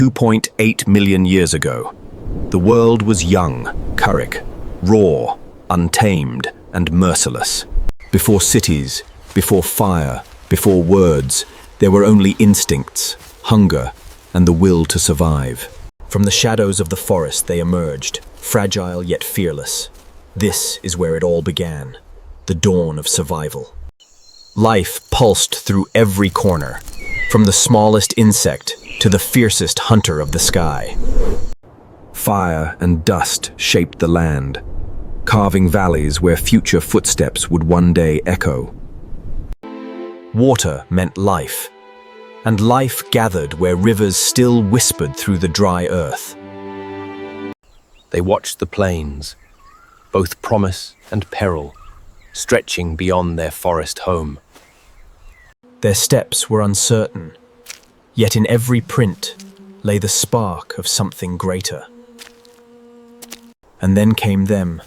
2.8 million years ago, the world was young, curric, raw, untamed, and merciless. Before cities, before fire, before words, there were only instincts, hunger, and the will to survive. From the shadows of the forest they emerged, fragile yet fearless. This is where it all began, the dawn of survival. Life pulsed through every corner, from the smallest insect to the fiercest hunter of the sky. Fire and dust shaped the land, carving valleys where future footsteps would one day echo. Water meant life, and life gathered where rivers still whispered through the dry earth. They watched the plains, both promise and peril, stretching beyond their forest home. Their steps were uncertain, yet in every print lay the spark of something greater. And then came them,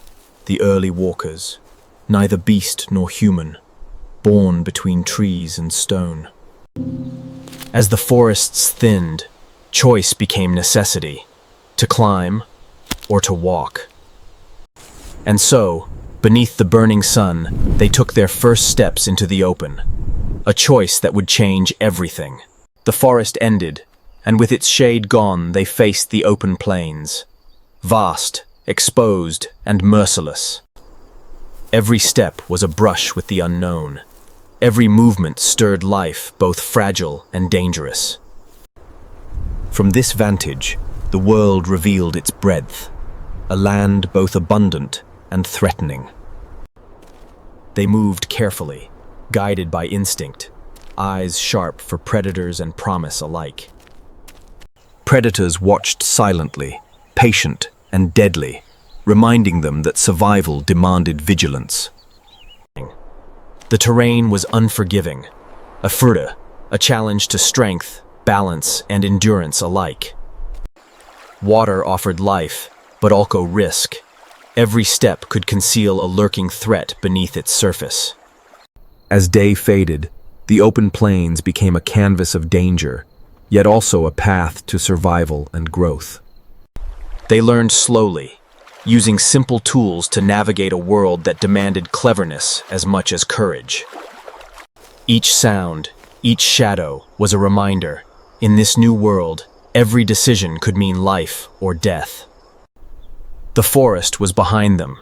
the early walkers, neither beast nor human, born between trees and stone. As the forests thinned, choice became necessity, to climb or to walk. And so, beneath the burning sun, they took their first steps into the open, a choice that would change everything. The forest ended, and with its shade gone, they faced the open plains, vast, exposed, and merciless. Every step was a brush with the unknown. Every movement stirred life, both fragile and dangerous. From this vantage, the world revealed its breadth, a land both abundant and threatening. They moved carefully, guided by instinct, eyes sharp for predators and promise alike. Predators watched silently, patient and deadly, reminding them that survival demanded vigilance. The terrain was unforgiving, a furta, a challenge to strength, balance, and endurance alike. Water offered life, but also risk. Every step could conceal a lurking threat beneath its surface. As day faded, the open plains became a canvas of danger, yet also a path to survival and growth. They learned slowly, using simple tools to navigate a world that demanded cleverness as much as courage. Each sound, each shadow was a reminder. In this new world, every decision could mean life or death. The forest was behind them,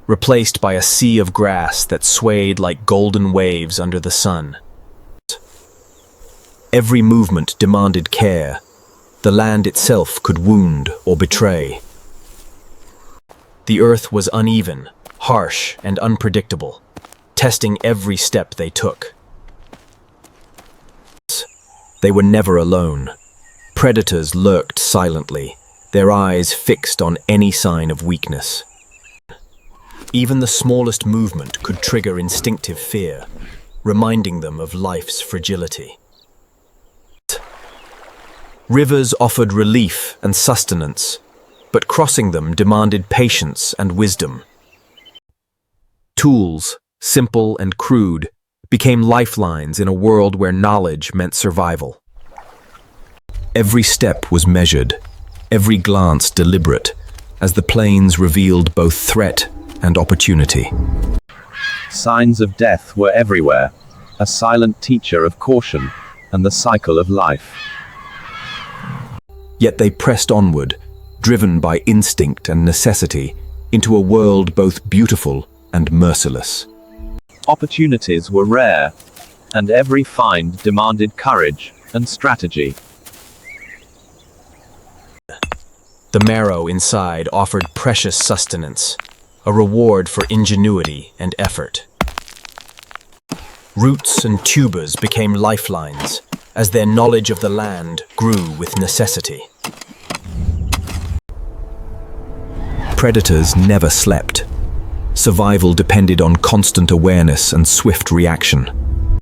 replaced by a sea of grass that swayed like golden waves under the sun. Every movement demanded care. The land itself could wound or betray. The earth was uneven, harsh, and unpredictable, testing every step they took. They were never alone. Predators lurked silently, their eyes fixed on any sign of weakness. Even the smallest movement could trigger instinctive fear, reminding them of life's fragility. Rivers offered relief and sustenance, but crossing them demanded patience and wisdom. Tools, simple and crude, became lifelines in a world where knowledge meant survival. Every step was measured, every glance deliberate, as the plains revealed both threat and opportunity. Signs of death were everywhere, a silent teacher of caution and the cycle of life. Yet they pressed onward, driven by instinct and necessity, into a world both beautiful and merciless. Opportunities were rare, and every find demanded courage and strategy. The marrow inside offered precious sustenance, a reward for ingenuity and effort. Roots and tubers became lifelines, as their knowledge of the land grew with necessity. Predators never slept. Survival depended on constant awareness and swift reaction.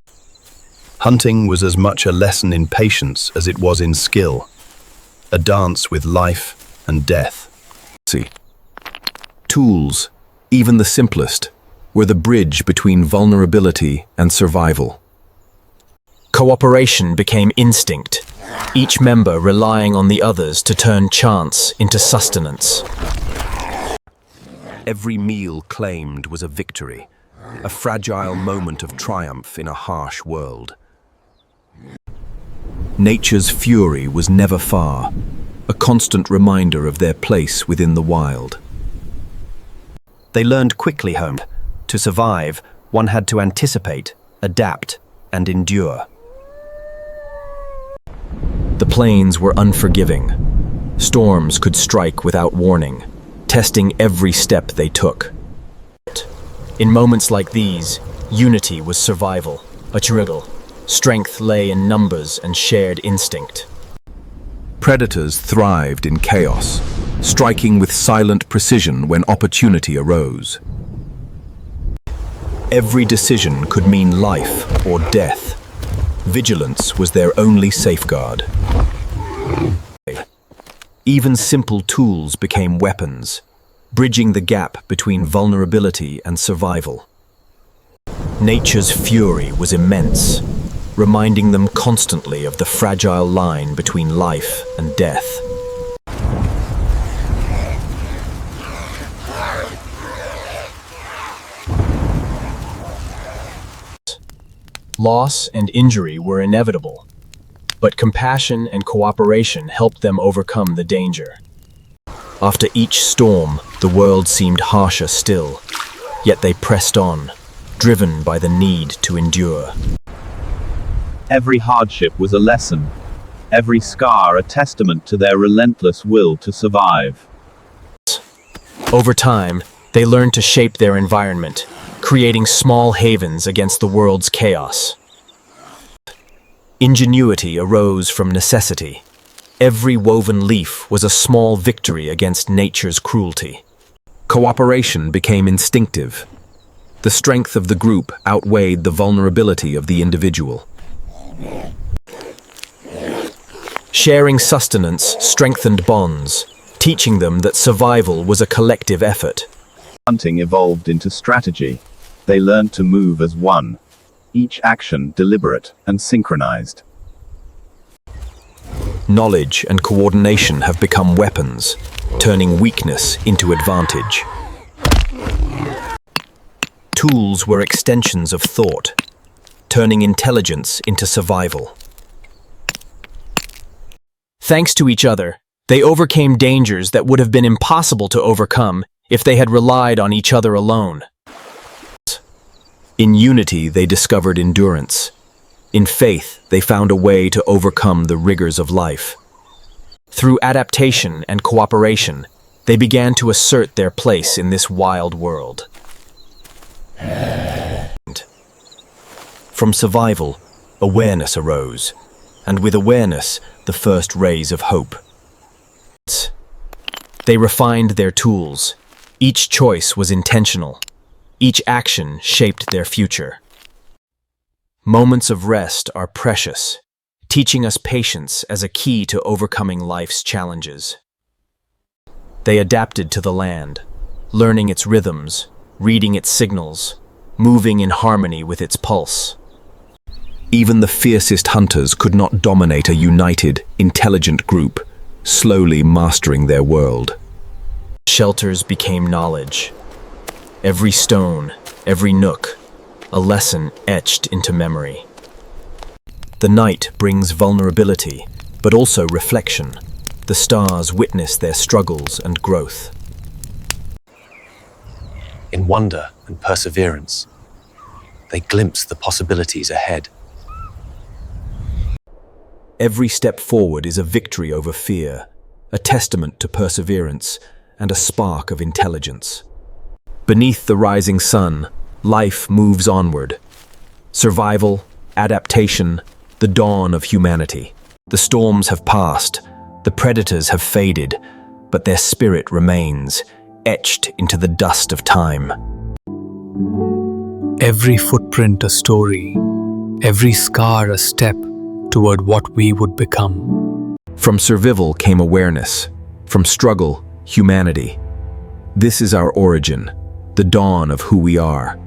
Hunting was as much a lesson in patience as it was in skill, a dance with life and death. Tools, even the simplest, were the bridge between vulnerability and survival. Cooperation became instinct, each member relying on the others to turn chance into sustenance. Every meal claimed was a victory, a fragile moment of triumph in a harsh world. Nature's fury was never far, a constant reminder of their place within the wild. They learned quickly, home. To survive, one had to anticipate, adapt, and endure. The plains were unforgiving. Storms could strike without warning, testing every step they took. In moments like these, unity was survival, a struggle. Strength lay in numbers and shared instinct. Predators thrived in chaos, striking with silent precision when opportunity arose. Every decision could mean life or death. Vigilance was their only safeguard. Even simple tools became weapons, bridging the gap between vulnerability and survival. Nature's fury was immense, reminding them constantly of the fragile line between life and death. Loss and injury were inevitable, but compassion and cooperation helped them overcome the danger. After each storm, the world seemed harsher still, yet they pressed on, driven by the need to endure. Every hardship was a lesson, every scar a testament to their relentless will to survive. Over time, they learned to shape their environment, creating small havens against the world's chaos. Ingenuity arose from necessity. Every woven leaf was a small victory against nature's cruelty. Cooperation became instinctive. The strength of the group outweighed the vulnerability of the individual. Sharing sustenance strengthened bonds, teaching them that survival was a collective effort. Hunting evolved into strategy. They learned to move as one, each action deliberate and synchronized. Knowledge and coordination have become weapons, turning weakness into advantage. Tools were extensions of thought, turning intelligence into survival. Thanks to each other, they overcame dangers that would have been impossible to overcome if they had relied on each other alone. In unity, they discovered endurance. In faith, they found a way to overcome the rigors of life. Through adaptation and cooperation, they began to assert their place in this wild world. From survival, awareness arose, and with awareness, the first rays of hope. They refined their tools. Each choice was intentional. Each action shaped their future. Moments of rest are precious, teaching us patience as a key to overcoming life's challenges. They adapted to the land, learning its rhythms, reading its signals, moving in harmony with its pulse. Even the fiercest hunters could not dominate a united, intelligent group, slowly mastering their world. Shelters became knowledge. Every stone, every nook, a lesson etched into memory. The night brings vulnerability, but also reflection. The stars witness their struggles and growth. In wonder and perseverance, they glimpse the possibilities ahead. Every step forward is a victory over fear, a testament to perseverance, and a spark of intelligence. Beneath the rising sun, life moves onward. Survival, adaptation, the dawn of humanity. The storms have passed, the predators have faded, but their spirit remains, etched into the dust of time. Every footprint a story, every scar a step toward what we would become. From survival came awareness, from struggle, humanity. This is our origin, the dawn of who we are.